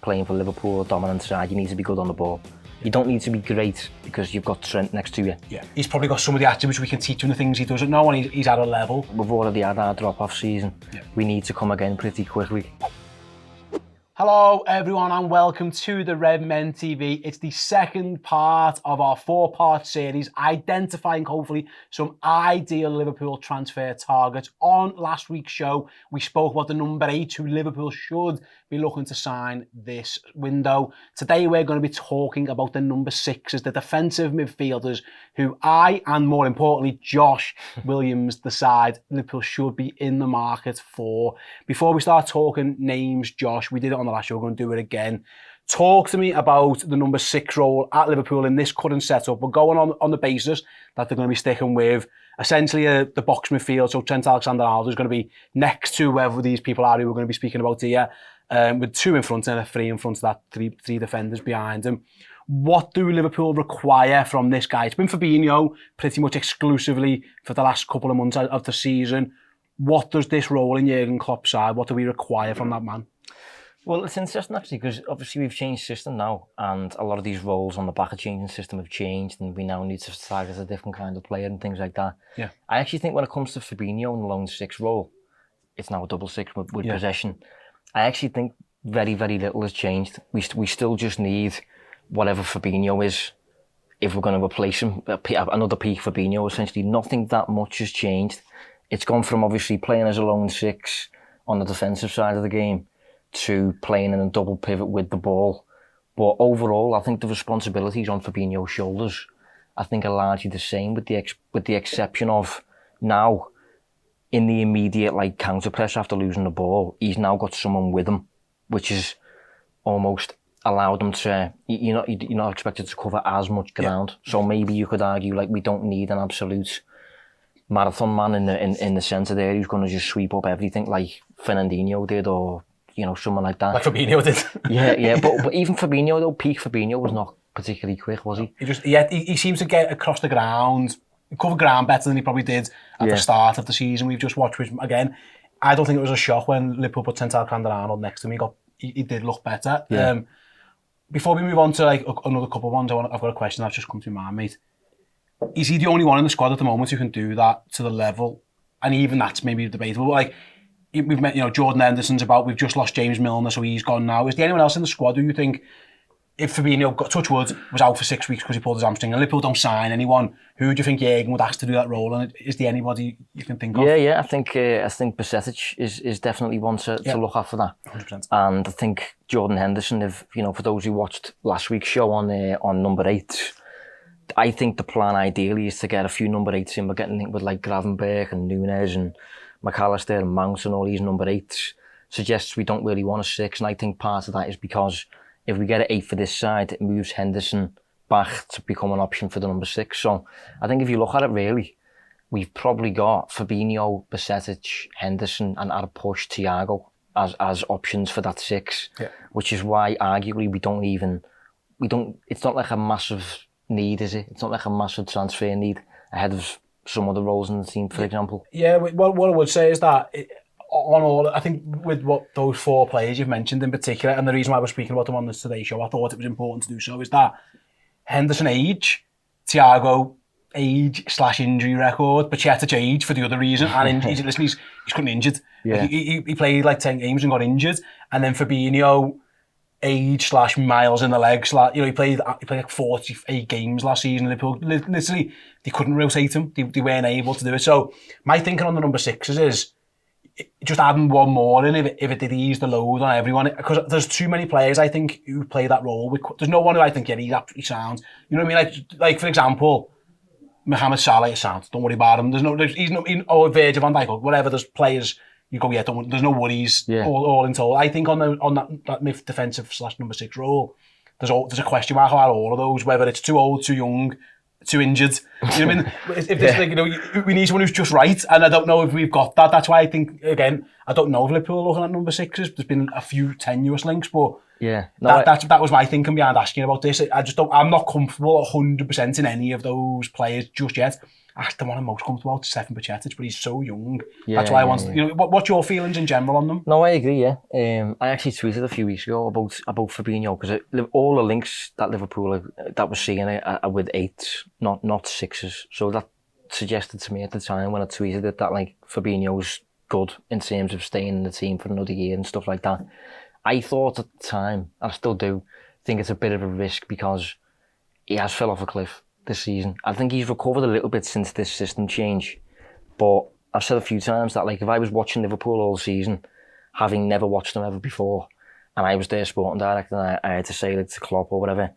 playing for Liverpool, dominant side, you need to be good on the ball. You don't need to be great because you've got Trent next to you. Yeah, he's probably got some of the attributes we can teach him the things he doesn't know, and he's at a level. We've already had our drop-off season. Yeah. We need to come again pretty quickly. Hello everyone and welcome to the Red Men TV. It's the second part of our 4-part series identifying hopefully some ideal Liverpool transfer targets. On last week's show we spoke about the number 8 who Liverpool should be looking to sign this window. Today we're going to be talking about the number 6s, the defensive midfielders who I, and more importantly Josh Williams, decide Liverpool should be in the market for. Before we start talking names, Josh, we did it on the last show, we're going to do it again. Talk to me about the number 6 role at Liverpool in this current setup. We're going on the basis that they're going to be sticking with essentially the box midfield, so Trent Alexander-Arnold is going to be next to whoever these people are who we're going to be speaking about here, with 2 in front and a 3 in front of that, three defenders behind him. What do Liverpool require from this guy? It's been Fabinho pretty much exclusively for the last couple of months of the season. What does this role in Jurgen Klopp's side, what do we require from that man? Well, it's interesting actually because obviously we've changed system now and a lot of these roles on the back of changing system have changed and we now need to target a different kind of player and things like that. Yeah. I actually think when it comes to Fabinho and the lone 6 role, it's now a double 6 with possession. I actually think very, very little has changed. We still just need whatever Fabinho is if we're going to replace him, another peak Fabinho. Essentially nothing that much has changed. It's gone from obviously playing as a lone 6 on the defensive side of the game to playing in a double pivot with the ball. But overall, I think the responsibilities on Fabinho's shoulders, I think, are largely the same with the exception of now, in the immediate counter press after losing the ball, he's now got someone with him, which is almost allowed them to, you're not expected to cover as much ground. Yeah. So maybe you could argue we don't need an absolute marathon man in the centre there who's going to just sweep up everything like Fernandinho did, or someone like that. Like Fabinho did. yeah. But even Fabinho, though, peak Fabinho was not particularly quick, was he? He seems to get across the ground, cover ground better than he probably did at the start of the season. We've just watched, which again, I don't think it was a shock when Liverpool put Trent Alexander-Arnold next to him. He did look better. Yeah. Before we move on to another couple of ones, I've got a question that's just come to mind, mate. Is he the only one in the squad at the moment who can do that to the level? And even that's maybe debatable. We've met, Jordan Henderson's about, we've just lost James Milner, so he's gone now. Is there anyone else in the squad who you think, if Fabinho, touch wood, was out for 6 weeks because he pulled his hamstring and Liverpool don't sign anyone, who do you think Jurgen would ask to do that role? And is there anybody you can think of? Yeah. I think Bajcetic is definitely one to look at for that. 100%. And I think Jordan Henderson, for those who watched last week's show on number 8, I think the plan ideally is to get a few number 8s in. We're getting with Gravenberch and Nunes and McAllister and Mount and all these number 8s. Suggests we don't really want a 6, and I think part of that is because if we get an 8 for this side, it moves Henderson back to become an option for the number 6. So I think if you look at it really, we've probably got Fabinho, Bajcetic, Henderson, and at a push Thiago as options for that 6. Yeah. Which is why arguably we don't. It's not like a massive need, is it? It's not like a massive transfer need ahead of some other roles in the team, for example. Yeah, what I would say is that on all, I think with what those 4 players you've mentioned in particular, and the reason why we're speaking about them on this Today show, I thought it was important to do so, is that Henderson age, Thiago age/injury record, Bajcetic age for the other reason, and he's gotten injured. Yeah. He played 10 games and got injured, and then Fabinho age/miles in the legs. He played 48 games last season. Liverpool literally they couldn't rotate him. They weren't able to do it. So my thinking on the number 6s is just adding one more in if it did ease the load on everyone, because there's too many players I think who play that role. There's no one who I think he's absolutely sound. You know what I mean? Like for example, Mohamed Salah is sound. Don't worry about him. He's Virgil van Dijk or whatever. There's players. You go, there's no worries, all in total. I think on that defensive / number 6 role, there's a question mark about all of those, whether it's too old, too young, too injured. You know what I mean? If there's we need someone who's just right, and I don't know if we've got that. That's why I think, again, I don't know if Liverpool are looking at number 6s. There's been a few tenuous links, but that was my thinking behind asking about this. I'm not comfortable 100% in any of those players just yet. the one I'm most comfortable with, Stefan Bajcetic, but he's so young. Yeah, that's why I want. You know, what's your feelings in general on them? No, I agree. Yeah, I actually tweeted a few weeks ago about Fabinho because all the links that Liverpool that was seeing are with 8s, not 6s. So that suggested to me at the time when I tweeted it that like Fabinho's good in terms of staying in the team for another year and stuff like that. I thought at the time, and I still do, think it's a bit of a risk because he has fell off a cliff this season. I think he's recovered a little bit since this system change, but I've said a few times that like if I was watching Liverpool all season, having never watched them ever before, and I was their sporting director and I had to say it to Klopp or whatever,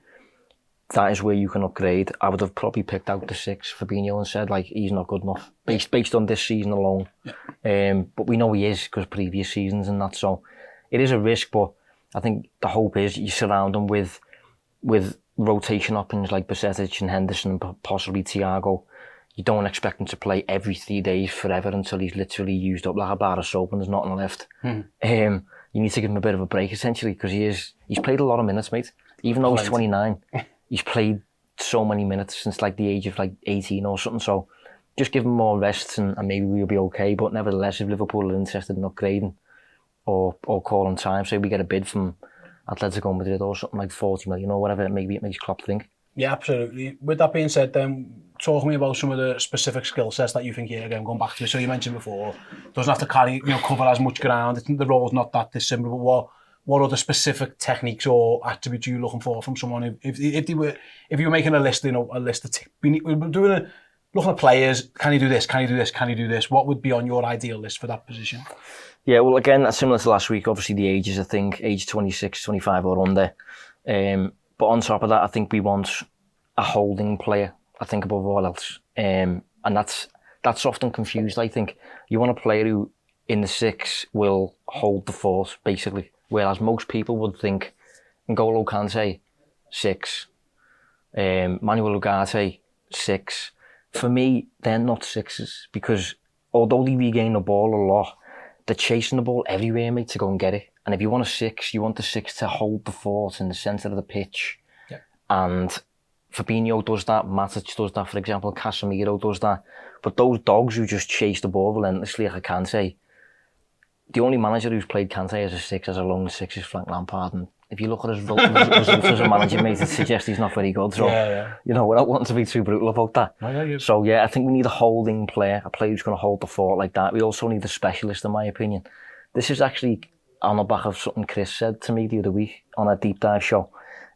that is where you can upgrade. I would have probably picked out the 6, Fabinho, and said like he's not good enough based on this season alone. Yeah. But we know he is because previous seasons and that, so it is a risk. But I think the hope is you surround him with rotation options like Bajcetic and Henderson and possibly Thiago. You don't expect him to play every 3 days forever until he's literally used up like a bar of soap and there's nothing left. You need to give him a bit of a break essentially because he's played a lot of minutes, mate. Even though he's 29, he's played so many minutes since like the age of like 18 or something. So just give him more rests and maybe we'll be okay. But nevertheless, if Liverpool are interested in upgrading or calling time, say we get a bid from Atletico Madrid or something like 40 million or whatever, maybe it makes Klopp think. Yeah, absolutely. With that being said, then talk to me about some of the specific skill sets that you think, again, going back to it. So you mentioned before, doesn't have to cover as much ground. The role's not that dissimilar, but what are the specific techniques or attributes you're looking for from someone? If you were making a list, looking at players, can you do this? Can you do this? Can you do this? What would be on your ideal list for that position? Yeah, well, again, similar to last week, obviously the age is a thing, age 26, 25 or under. But on top of that, I think we want a holding player, I think, above all else. And that's often confused, I think. You want a player who, in the 6, will hold the fort, basically. Whereas most people would think, N'Golo Kante, 6. Manuel Ugarte, 6. For me, they're not 6s because although they regain the ball a lot, they're chasing the ball everywhere, mate, to go and get it. And if you want a 6, you want the 6 to hold the fort in the centre of the pitch. Yeah. And Fabinho does that, Matic does that, for example, Casemiro does that. But those dogs who just chase the ball relentlessly, like Kante, the only manager who's played Kante as a 6, as a lone 6 is Frank Lampard. And if you look at his results as a manager, mate, it suggests he's not very good. So, you know, we're not wanting to be too brutal about that. So, yeah, I think we need a holding player, a player who's going to hold the fort like that. We also need a specialist, in my opinion. This is actually on the back of something Chris said to me the other week on a deep dive show.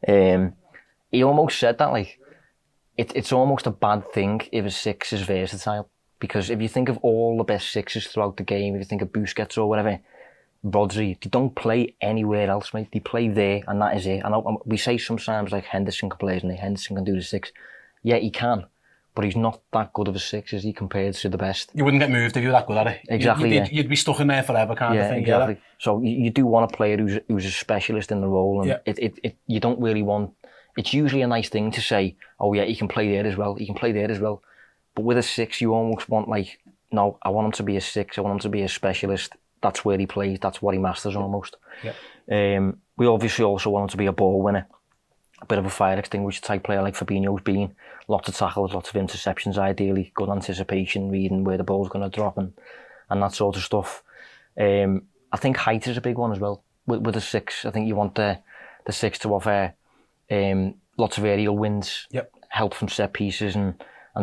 He almost said that, like, it's almost a bad thing if a 6 is versatile. Because if you think of all the best 6s throughout the game, if you think of Busquets or whatever, Rodri, they don't play anywhere else, mate. They play there, and that is it. And we say sometimes, like, Henderson can play, isn't he? Henderson can do the 6. Yeah, he can, but he's not that good of a 6, is he, compared to the best? You wouldn't get moved if you were that good at it. Exactly, you'd be stuck in there forever, kind of thing. Exactly. Yeah. So you do want a player who's a specialist in the role, and you don't really want... It's usually a nice thing to say, oh yeah, he can play there as well, he can play there as well. But with a 6, you almost want, like, no, I want him to be a 6, I want him to be a specialist. That's where he plays, that's what he masters almost. Yeah. We obviously also want him to be a ball winner, a bit of a fire extinguisher type player like Fabinho's been. Lots of tackles, lots of interceptions ideally, good anticipation, reading where the ball's going to drop and that sort of stuff. I think height is a big one as well. With a 6, I think you want the 6 to offer lots of aerial wins, help from set pieces and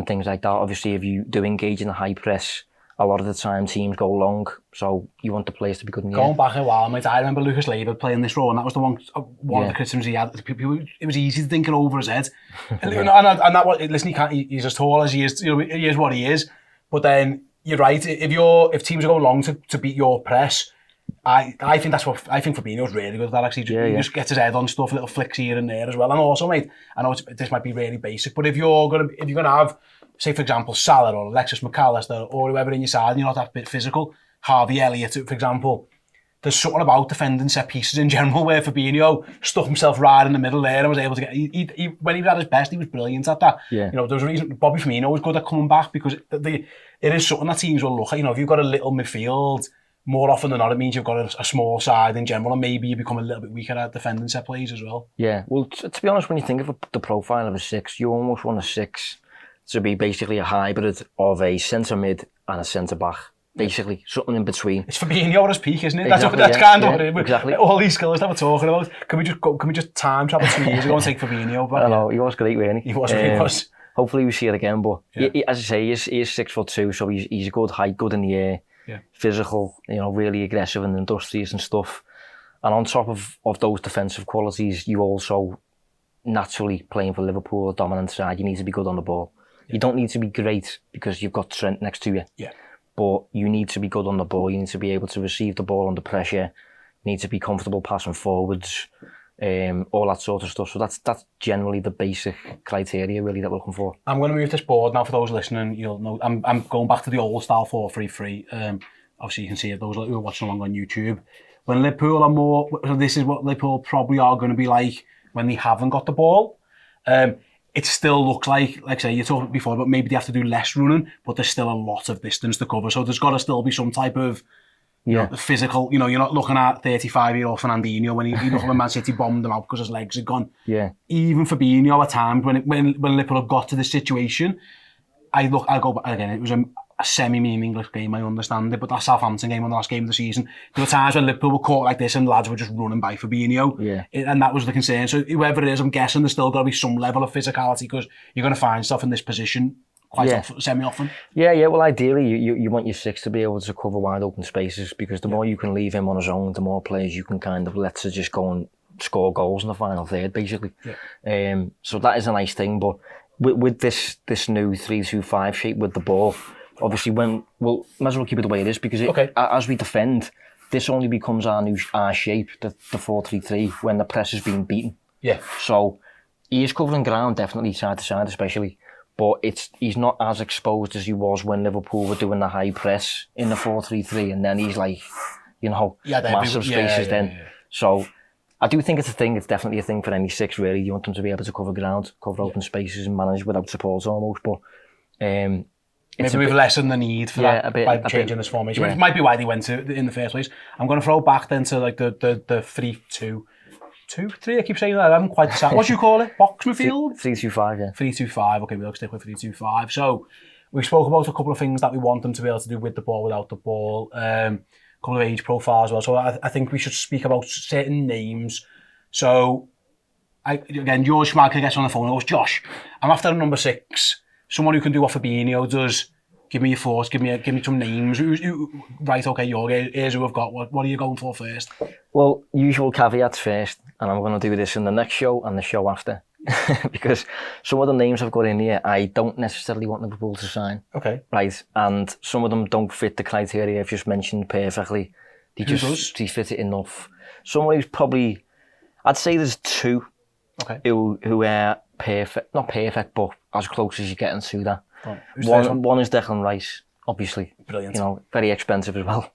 things like that. Obviously, if you do engage in a high press, a lot of the time teams go long, so you want the players to be good in the air. Going back a while, mate, I remember Lucas Leiva playing this role, and that was the one of the criticisms he had. It was easy to think it over his head. and that was, listen, he's as tall as he is, you know, he is what he is. But then, you're right, if teams are going long to beat your press, I think Fabinho's really good at that, actually. He just gets his head on stuff, little flicks here and there as well. And also, mate, I know this might be really basic, but if you're gonna have, say, for example, Salah or Alexis McAllister or whoever in your side, and you're not that bit physical, Harvey Elliott, for example, there's something about defending set pieces in general where Fabinho stuck himself right in the middle there and was able to get... He when he was at his best, he was brilliant at that. Yeah. You know, there's a reason Bobby Firmino was good at coming back because it is something that teams will look at. You know, if you've got a little midfield, more often than not, it means you've got a small side in general, and maybe you become a little bit weaker at defending set plays as well. Yeah, well, to be honest, when you think of the profile of a 6, you almost want a 6 to be basically a hybrid of a centre mid and a centre back. Basically, something in between. It's Fabinho at his peak, isn't it? Exactly, That's kind of exactly. All these skills that we're talking about. Can we just time travel 2 years ago and take Fabinho back? I know, he was great, wasn't he? He was. Hopefully we see it again, but as I say, he's 6'2", so he's a good height, good in the air, physical, really aggressive and industrious and stuff. And on top of those defensive qualities, you also naturally playing for Liverpool, a dominant side, you need to be good on the ball. Yeah. You don't need to be great because you've got Trent next to you. Yeah. But you need to be good on the ball. You need to be able to receive the ball under pressure. You need to be comfortable passing forwards, all that sort of stuff. So that's generally the basic criteria really that we're looking for. I'm going to move this board now for those listening. You'll know I'm going back to the old style 4-3-3. Obviously you can see it, those who are watching along on YouTube. When Liverpool are more, this is what Liverpool probably are going to be like when they haven't got the ball. It still looks like I say, you talked before, but maybe they have to do less running, but there's still a lot of distance to cover. So there's got to still be some type of physical, you're not looking at 35-year-old Fernandinho when you look when Man City bombed him out because his legs had gone. Yeah. Even Fabinho at times, when Liverpool have got to this situation, I go back again, it was a semi-meaningless game, I understand it, but that Southampton game on the last game of the season, there were times when Liverpool were caught like this and lads were just running by Fabinho, and that was the concern. So whoever it is, I'm guessing there's still got to be some level of physicality because you're going to find stuff in this position quite often, semi-often. Yeah, well ideally you want your six to be able to cover wide open spaces because the more you can leave him on his own, the more players you can kind of let to just go and score goals in the final third, basically. Yeah. So that is a nice thing, but with this new 3-2-5 shape with the ball, obviously, might as well keep it the way it is because as we defend, this only becomes our shape, the 4-3-3, when the press has been beaten. Yeah. So he is covering ground, definitely side to side, especially, but he's not as exposed as he was when Liverpool were doing the high press in the 4-3-3, and then he's like, massive spaces then. Yeah. So I do think it's a thing. It's definitely a thing for any six, really. You want them to be able to cover ground, cover open spaces, and manage without support almost, but. Maybe we've lessened the need for that by changing this formation, which might be why they went to in the first place. I'm going to throw back then to like the 3-2-3. I keep saying that. I haven't quite decided. What do you call it? Box midfield? 3-2-5, yeah. 3-2-5. Okay, we'll stick with 3-2-5. So we spoke about a couple of things that we want them to be able to do with the ball, without the ball. A couple of age profiles as well. So I think we should speak about certain names. So again, George Schmeichel gets on the phone and goes, Josh, I'm after a number 6. Someone who can do what Fabinho does. Give me your thoughts. Give me some names. Right, okay, here's who I've got. What are you going for first? Well, usual caveats first, and I'm going to do this in the next show and the show after. Because some of the names I've got in here, I don't necessarily want Liverpool to sign. Okay. Right, and some of them don't fit the criteria I've just mentioned perfectly. They fit it enough. Someone who's probably, I'd say there's 2 who are perfect, not perfect, but as close as you're getting to that. One is Declan Rice, obviously. Brilliant. Very expensive as well.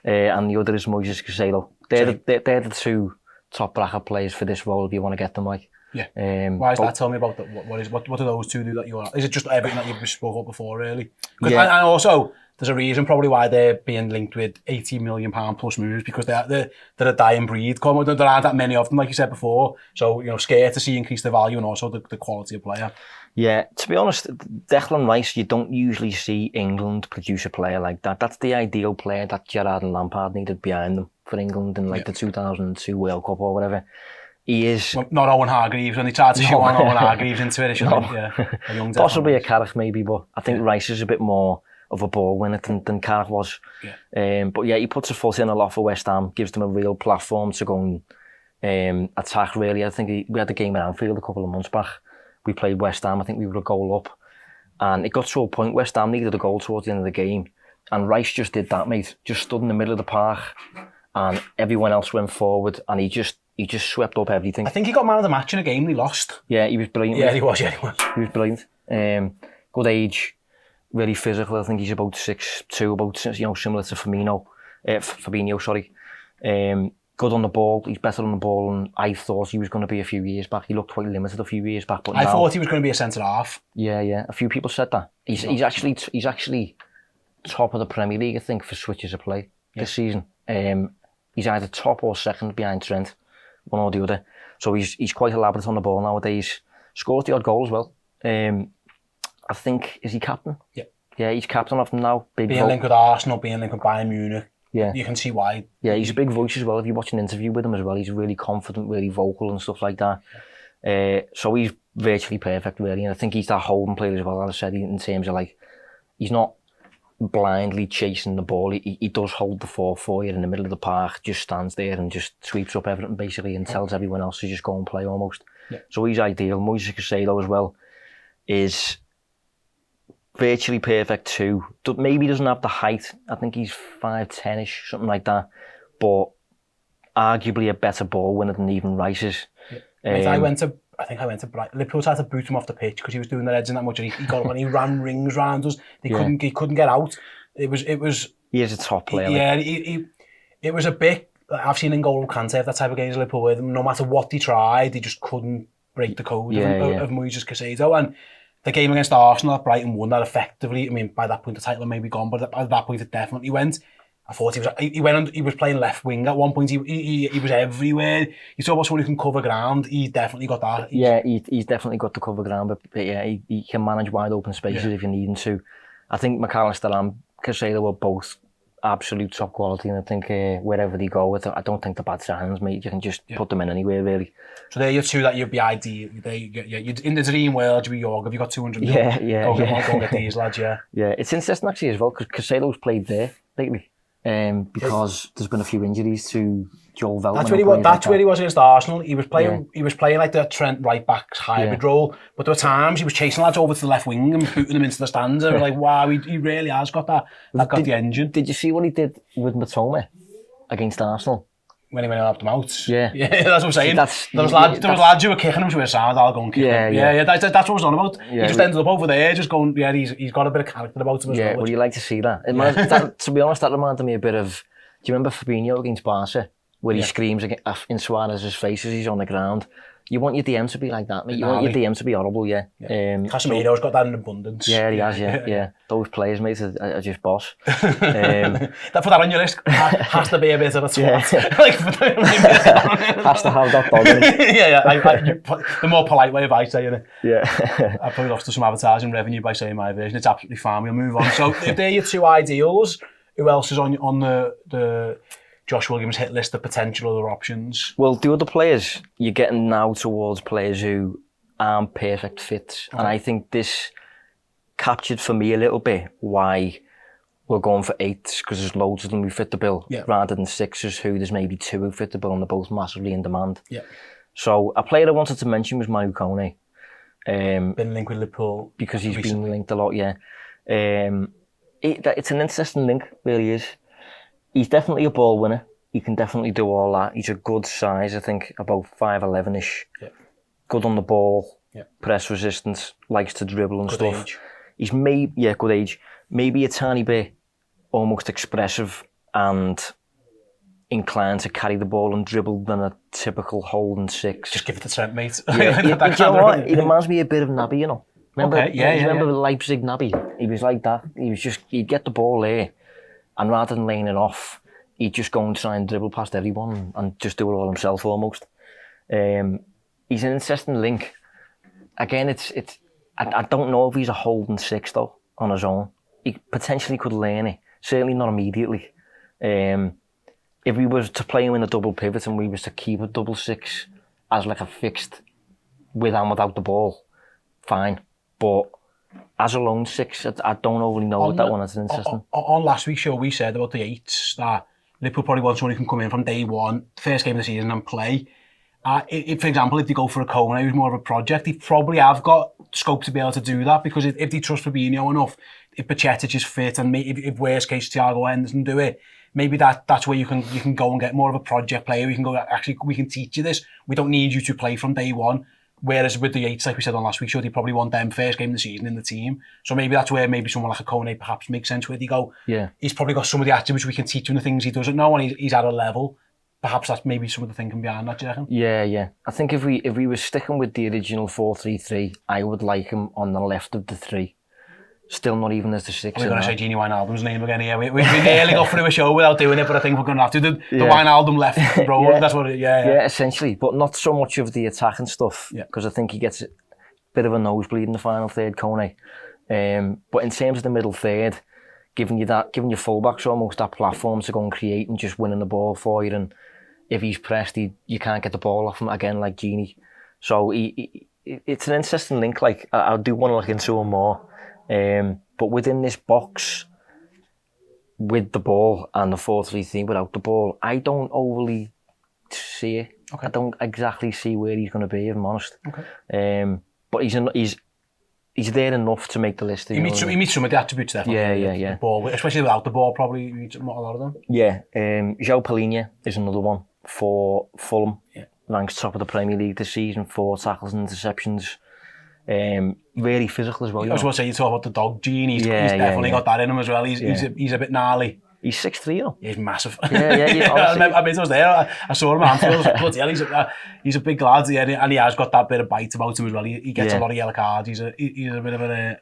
And the other is Moises Caicedo. They're the 2 top bracket players for this role if you want to get them like. Yeah. Why is that? Tell me about that. What do those 2 do that you want? Is it just everything that you've spoke about before, really? And also, there's a reason probably why they're being linked with £80 million plus moves because they're a dying breed. There aren't that many of them, like you said before. So, scared to see increase the value and also the quality of player. Yeah, to be honest, Declan Rice, you don't usually see England produce a player like that. That's the ideal player that Gerrard and Lampard needed behind them for England in the 2002 World Cup or whatever. He is... Well, not Owen Hargreaves, when they tried to show Owen Hargreaves into it. A young possibly a Carrick maybe, but I think Rice is a bit more of a ball winner than Carrick was. Yeah. But he puts a foot in a lot for West Ham, gives them a real platform to go and attack really. I think we had the game at Anfield a couple of months back. We played West Ham, I think we were a goal up. And it got to a point, West Ham needed a goal towards the end of the game. And Rice just did that, mate. Just stood in the middle of the park and everyone else went forward and he just swept up everything. I think he got man of the match in a game they lost. Yeah, he was brilliant. Yeah, he was. He was brilliant. Good age, really physical. I think he's about 6'2", about similar to Fabinho, sorry. Good on the ball. He's better on the ball than I thought he was going to be a few years back. He looked quite limited a few years back, but I thought he was going to be a centre half. Yeah. A few people said that. He's actually top of the Premier League, I think, for switches of play this season. He's either top or second behind Trent, one or the other. So he's quite elaborate on the ball nowadays. Scores the odd goal as well. I think, is he captain? Yeah. Yeah, he's captain of them now. Being linked with Arsenal, being linked with Bayern Munich. Yeah. You can see why. Yeah, he's a big voice as well. If you watch an interview with him as well, he's really confident, really vocal and stuff like that. So he's virtually perfect, really. And I think he's that holding player as well, as I said, in terms of like, he's not blindly chasing the ball. He does hold the ball for you in the middle of the park, just stands there and just sweeps up everything basically and tells everyone else to just go and play almost. Yeah. So he's ideal. Moises Caicedo as well is virtually perfect too. Maybe doesn't have the height. I think he's 5'10"-ish, something like that. But arguably a better ball winner than even Rice is. Yeah. I think I went to Brighton. Liverpool tried to boot him off the pitch because he was doing the heads in that much, and he got when he ran rings round us. He couldn't get out. It was. He is a top player. Yeah, it was a bit. I've seen N'Golo Kante have that type of games in Liverpool with him. No matter what they tried, they just couldn't break the code of Moises Caicedo. And the game against Arsenal at Brighton won that effectively. I mean, by that point the title may be gone, but at that point it definitely went. I thought he was playing left wing at one point. He was everywhere. You saw someone who can cover ground. He's definitely got that. He's definitely got the cover ground, but yeah, he can manage wide open spaces if you need him to. I think McAllister and Caicedo were both absolute top quality, and I think wherever they go, I don't think they're bad signings, mate. You can just put them in anywhere, really. So they're your two that you'd be ideal. You'd, in the dream world, you'd be York. Have you got 200 mil? Go get these lads, yeah. Yeah, it's interesting actually as well, because Caicedo's played there lately. Because there's been a few injuries to Joel Veltman. That's where he was against Arsenal. He was playing. He was playing like the Trent right back's hybrid role. But there were times he was chasing lads over to the left wing and booting them into the stands. And we're like, wow, he really has got that. Got the engine. Did you see what he did with Matoma against Arsenal? When he went and helped them out. Yeah, that's what I'm saying. There was lads who were kicking him, so we were sound, I'll go and kick him. That's what I was on about. He just ended up over there, just going, he's got a bit of character about him as well. Yeah, would you like to see that? To be honest, that reminded me a bit of, do you remember Fabinho against Barca? Where he screams in Suarez's face as he's on the ground. You want your DM to be like that, mate. You want your DM to be horrible, Casemiro's got that in abundance. Yeah, he has, yeah. Those players, mate, are just boss. Put that on your list. Has to be a bit of a twat. Has to have that dog in it. The more polite way of saying it. Yeah. I probably lost some advertising revenue by saying my version. It's absolutely fine. We'll move on. So if they're your two ideals, who else is on the Josh Williams hit list of potential other options? Well, the other players, you're getting now towards players who aren't perfect fits. Okay. And I think this captured for me a little bit why we're going for 8s, because there's loads of them who fit the bill, rather than 6s who there's maybe 2 who fit the bill and they're both massively in demand. Yeah. So a player I wanted to mention was Manu Kone. Been linked with Liverpool. Because he's been linked a lot, it's an interesting link, really is. He's definitely a ball winner. He can definitely do all that. He's a good size, I think, about 5'11"-ish. Yeah. Good on the ball, press resistance, likes to dribble and stuff. Age. He's good age. Maybe a tiny bit almost expressive and inclined to carry the ball and dribble than a typical holding 6. Just give it to Trent, mate. Do you know what? He reminds me a bit of Naby, you know. Remember Leipzig Naby? He was like that. He'd get the ball there. And rather than laying it off, he'd just go and try and dribble past everyone and just do it all himself almost. He's an interesting link. Again, I don't know if he's a holding 6 though, on his own. He potentially could learn it. Certainly not immediately. If we was to play him in a double pivot and we was to keep a double 6 as like a fixed with and without the ball, fine. But as a lone 6, I don't really know what that one is interesting. On last week's show, we said about the 8s that Liverpool probably want someone who can come in from day one, first game of the season, and play. For example, if they go for a Kone, who's more of a project, they probably have got scope to be able to do that, because if they trust Fabinho enough, if Pacetic is fit, and if worst case Thiago Henderson do it, maybe that's where you can go and get more of a project player. We can go, actually, we can teach you this. We don't need you to play from day one. Whereas with the 8s, like we said on last week's show, they probably want them first game of the season in the team. So maybe that's where maybe someone like a Kone perhaps makes sense, where they go, he's probably got some of the attributes we can teach him the things he doesn't know, and he's at a level. Perhaps that's maybe some of the thinking behind that, do you reckon? Yeah. I think if we were sticking with the original 4-3-3, I would like him on the left of the 3. Still not even as the 6. We're going to say Gini Wijnaldum's name again here. We nearly got through a show without doing it, but I think we're going to have to. The Wijnaldum left row, that's what it is. Yeah, essentially, but not so much of the attacking stuff, because I think he gets a bit of a nosebleed in the final third, Kone. But in terms of the middle third, giving your fullbacks almost that platform to go and create and just winning the ball for you. And if he's pressed, you can't get the ball off him again, like Gini. So it's an interesting link. Like I do want to look into him more. But within this box, with the ball and the 4-3-3 without the ball, I don't overly see it. Okay. I don't exactly see where he's going to be, if I'm honest. Okay. But he's there enough to make the list. He meets some of the attributes, definitely. Yeah. The ball, especially without the ball, probably he meets a lot of them. Yeah. João Palhinha is another one for Fulham. Yeah. Ranks top of the Premier League this season, 4 tackles and interceptions. Very physical as well. I was going to say, you talk about the dog gene. He's definitely got that in him as well. He's a bit gnarly. He's 6'3", though. He's massive. Yeah. I was there. I saw him at Anfield. Bloody hell, he's a big lad, and he has got that bit of bite about him as well. He gets a lot of yellow cards. He's a bit of a...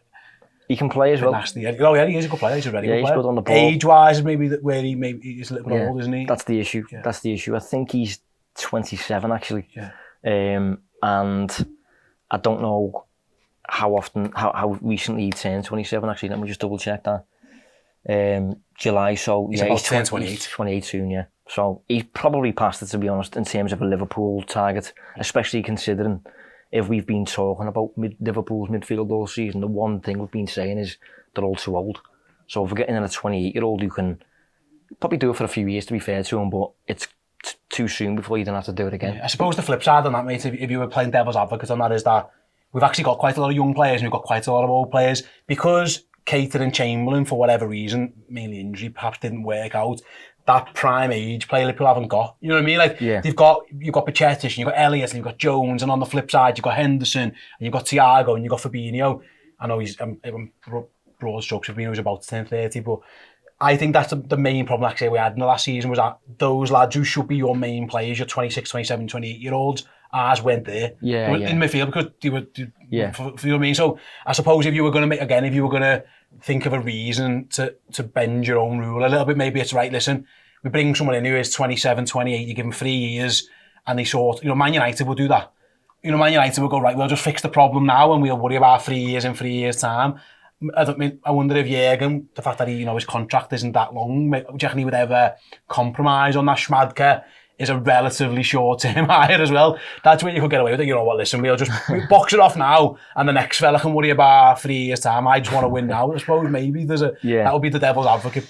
He can play as well. Nasty. Oh yeah, he is a good player. He's a very good player. He's good on the ball. Age-wise, maybe where he's a little bit old, isn't he? That's the issue. Yeah. That's the issue. I think he's 27 actually. Yeah. And I don't know how recently he turned 27 actually. Let me just double check that. July, so he's about 28. 28 soon, yeah. So he's probably past it, to be honest, in terms of a Liverpool target, especially considering if we've been talking about Liverpool's midfield all season, the one thing we've been saying is they're all too old. So if we're getting in a 28-year-old who can probably do it for a few years, to be fair to him, but it's too soon before you don't have to do it again. Yeah, I suppose the flip side on that, mate, if you were playing devil's advocate on that, is that we've actually got quite a lot of young players and we've got quite a lot of old players. Because Keita and Chamberlain, for whatever reason, mainly injury, perhaps didn't work out, that prime age player Liverpool haven't got. You know what I mean? Like, you've got Pachetic and you've got Elliott and you've got Jones, and on the flip side, you've got Henderson and you've got Thiago and you've got Fabinho. I know he's broad strokes, Fabinho's about to turn 30, but I think that's the main problem actually we had in the last season, was that those lads who should be your main players, your 26, 27, 28-year-olds, ours went there in midfield because they were, for you know what I mean? So I suppose if you were going to think of a reason to bend your own rule a little bit, maybe it's right, listen, we bring someone in who is 27, 28, you give them 3 years, and they sort, Man United will do that. Man United will go, right, we'll just fix the problem now and we'll worry about 3 years in 3 years' time. I wonder if Jürgen, the fact that his contract isn't that long, do you reckon he would ever compromise on that? Schmadke is a relatively short-term hire as well. That's where you could get away with it. You know what, listen, we'll box it off now and the next fella can worry about 3 years' time. I just want to win now. I suppose maybe that would be the devil's advocate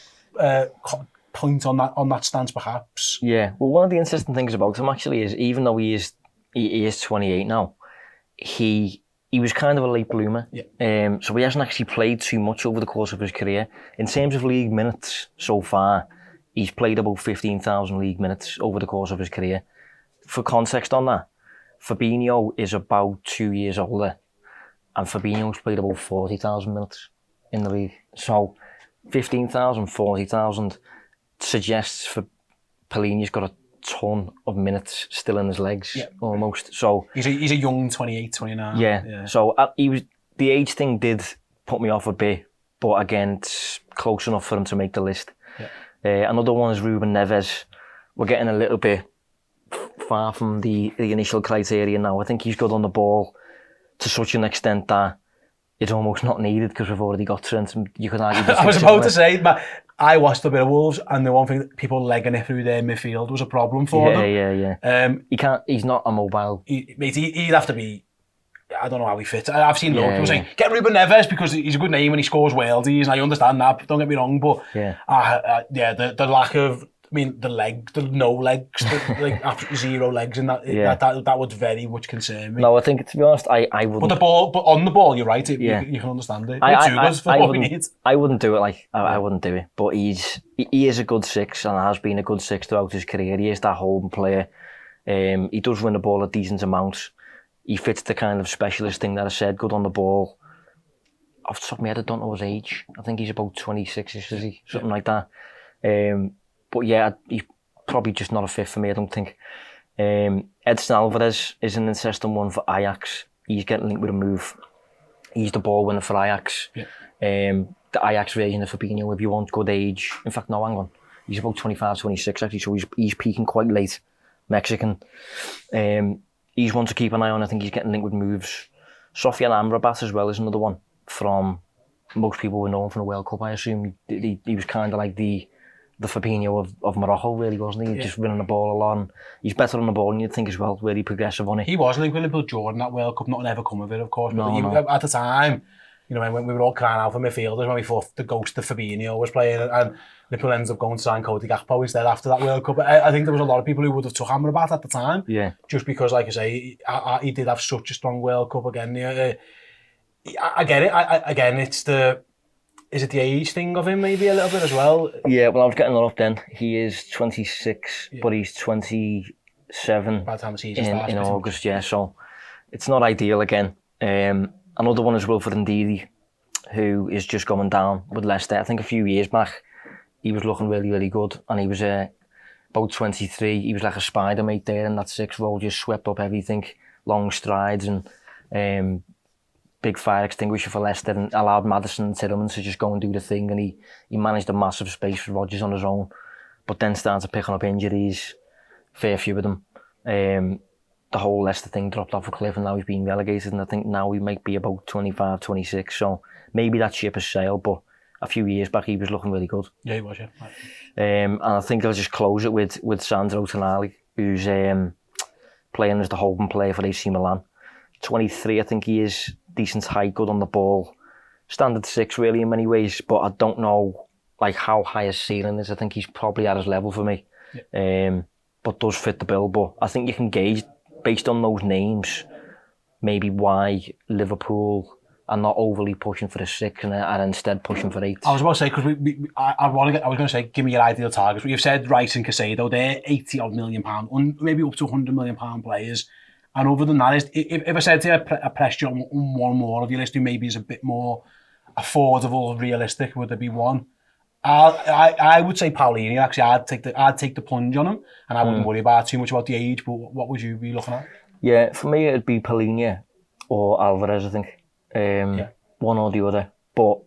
point on that stance, perhaps. Yeah, well, one of the interesting things about him actually is, even though he is 28 now, he was kind of a late bloomer. Yeah. So he hasn't actually played too much over the course of his career. In terms of league minutes so far, he's played about 15,000 league minutes over the course of his career. For context on that, Fabinho is about 2 years older, and Fabinho's played about 40,000 minutes in the league. So 15,000, 40,000 suggests for Palhinha's got a ton of minutes still in his legs, almost. So he's a young 28, 29. Yeah. So the age thing did put me off a bit, but again, it's close enough for him to make the list. Yeah. Another one is Ruben Neves. We're getting a little bit far from the initial criteria now. I think he's good on the ball to such an extent that it's almost not needed because we've already got Trent. You could argue. I was about to say, but I watched a bit of Wolves, and the one thing that people legging it through their midfield was a problem for them. Yeah. He's not a mobile. He'd have to be. I don't know how he fits. I've seen loads people saying, get Ruben Neves because he's a good name and he scores worldies, and I understand that, don't get me wrong, but the lack of, the no legs, like absolutely zero legs in that, that would very much concern me. No, I think, to be honest, I wouldn't. But on the ball, you're right, you can understand it. I wouldn't do it, I wouldn't do it, but he is a good six and has been a good six throughout his career. He is that holding player. He does win the ball a decent amount. He fits the kind of specialist thing that I said, good on the ball. Off the top of my head, I don't know his age. I think he's about 26-ish, is he? Something like that. But yeah, he's probably just not a fit for me, I don't think. Edson Alvarez is an interesting one for Ajax. He's getting linked with a move. He's the ball winner for Ajax. Yeah. The Ajax version of Fabinho, if you want good age. In fact, no, hang on. He's about 25, 26 actually, so he's peaking quite late. Mexican. He's one to keep an eye on. I think he's getting linked with moves. Sofian Amrabat as well is another one from most people would know him from the World Cup, I assume. He was kind of like the Fabinho of Morocco, really, wasn't he? Yeah. Just winning the ball a lot. And he's better on the ball than you'd think as well, really progressive on it. He was like Liverpool Jordan that World Cup, nothing ever come of it, of course. But at the time, you know, when we were all crying out for midfielders, when we thought the ghost of Fabinho was playing, and Liverpool ends up going to sign Cody Gakpo instead after that World Cup. I think there was a lot of people who would have took Amrabat at the time. Yeah. Just because, like I say, he did have such a strong World Cup again. I get it. Again, it's the... Is it the age thing of him maybe a little bit as well? Yeah, well, I was getting that up then. He is 26, but he's 27 by the time the season starts, in August, yeah. So it's not ideal again. Another one is Wilfred Ndidi, who is just going down with Leicester. I think a few years back, he was looking really, really good. And he was about 23. He was like a spider, mate, there in that 6th role, just swept up everything, long strides and... big fire extinguisher for Leicester, and allowed Maddison and Tielemans to just go and do the thing, and he managed a massive space for Rodgers on his own, but then started picking up injuries, fair few of them. The whole Leicester thing dropped off a cliff, and now he's been relegated, and I think now he might be about 25, 26, so maybe that ship has sailed, but a few years back he was looking really good. Yeah, he was, yeah. Right. And I think I'll just close it with Sandro Tonali, who's playing as the holding player for AC Milan. 23, I think he is. Decent height, good on the ball. Standard 6 really in many ways, but I don't know like how high his ceiling is. I think he's probably at his level for me. Yeah. But does fit the bill. But I think you can gauge based on those names maybe why Liverpool are not overly pushing for the 6 and are instead pushing for 8. I was about to say, because I was going to say, give me your ideal targets. But you've said Rice and Caicedo, they're £80 million, maybe up to £100 million players. And other than that, if I said to you, I pressed you on one more of your list who maybe is a bit more affordable, realistic, would there be one? I would say Paulinho. Actually, I'd take the plunge on him, and I wouldn't worry too much about the age. But what would you be looking at? Yeah, for me it'd be Paulinho or Alvarez. I think one or the other. But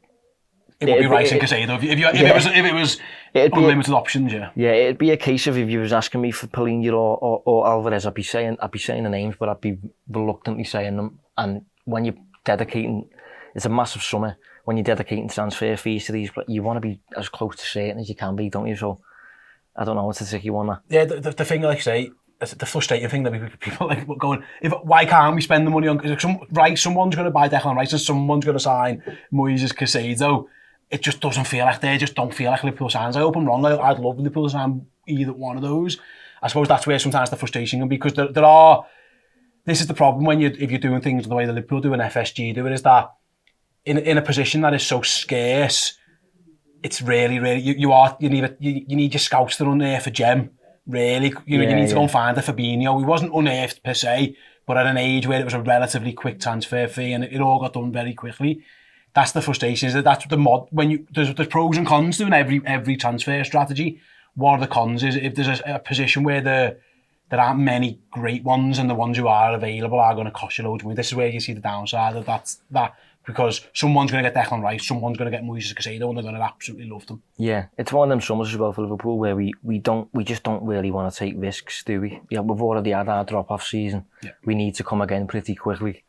it would be Rice and Caicedo if it was unlimited options. Yeah, it'd be a case of if you was asking me for Paulinho or Alvarez, I'd be saying the names, but I'd be reluctantly saying them. And when you're dedicating, it's a massive summer. When you're dedicating transfer fees to these, you want to be as close to certain as you can be, don't you? So I don't know, it's a tricky one. Yeah, the thing, like I say, the frustrating thing that people like going, why can't we spend the money on? Someone's going to buy Declan Rice and someone's going to sign Moises Caicedo. It just doesn't feel like they just don't feel like Liverpool signs. I hope I'm wrong. I'd love Liverpool to sign either one of those. I suppose that's where sometimes the frustration can be, because there are. This is the problem when if you're doing things the way that Liverpool do and FSG do it, is that in a position that is so scarce, it's really you need your scouts to unearth a gem. Really, you need to go and find a Fabinho. He wasn't unearthed per se, but at an age where it was a relatively quick transfer fee and it all got done very quickly. That's the frustration. Is that's the mod when there's pros and cons to every transfer strategy. What are the cons? Is if there's a position where there aren't many great ones and the ones who are available are going to cost you loads of money. This is where you see the downside of that because someone's going to get Declan Rice, someone's going to get Moises Caicedo, and they're going to absolutely love them. Yeah, it's one of them summers as well for Liverpool where we just don't really want to take risks, do we? Yeah, we've already had our drop-off season. Yeah. We need to come again pretty quickly.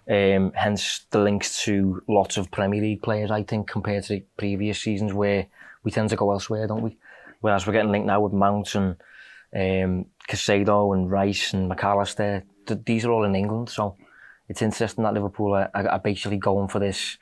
Hence the links to lots of Premier League players, I think, compared to previous seasons where we tend to go elsewhere, don't we? Whereas we're getting linked now with Mount and Caicedo and Rice and McAllister. These are all in England, so it's interesting that Liverpool are basically going for this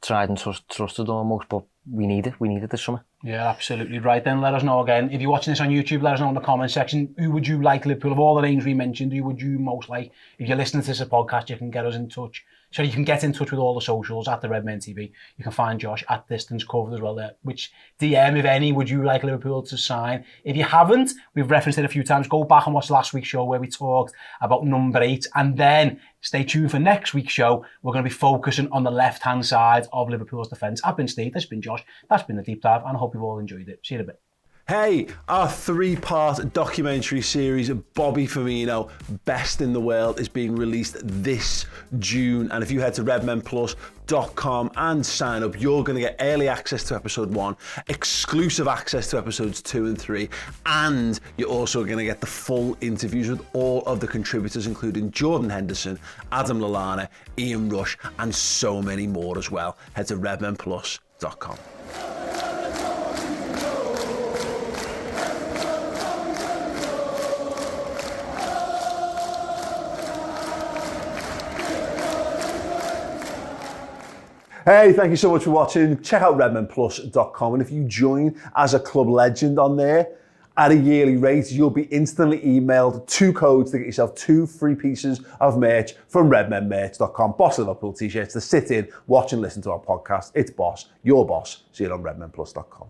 tried and trusted almost, but we need it this summer. Yeah, absolutely. Right then, let us know again. If you're watching this on YouTube, let us know in the comment section. Who would you like Liverpool? Of all the names we mentioned, who would you most like? If you're listening to this podcast, you can get us in touch. So you can get in touch with all the socials at the Redmen TV. You can find Josh at Distance Covered as well there. Which DM, if any, would you like Liverpool to sign? If you haven't, we've referenced it a few times. Go back and watch last week's show where we talked about number 8. And then stay tuned for next week's show. We're going to be focusing on the left-hand side of Liverpool's defence. I've been Steve, this has been Josh. That's been the Deep Dive, and I hope you've all enjoyed it. See you in a bit. Hey, our 3-part documentary series, Bobby Firmino, Best in the World, is being released this June. And if you head to redmenplus.com and sign up, you're going to get early access to episode 1, exclusive access to episodes 2 and 3, and you're also going to get the full interviews with all of the contributors, including Jordan Henderson, Adam Lallana, Ian Rush, and so many more as well. Head to redmenplus.com. Hey, thank you so much for watching. Check out redmenplus.com, and if you join as a club legend on there at a yearly rate, you'll be instantly emailed 2 codes to get yourself 2 free pieces of merch from redmenmerch.com. Boss Liverpool t-shirts to sit in, watch and listen to our podcast. It's Boss, your boss. See you on redmenplus.com.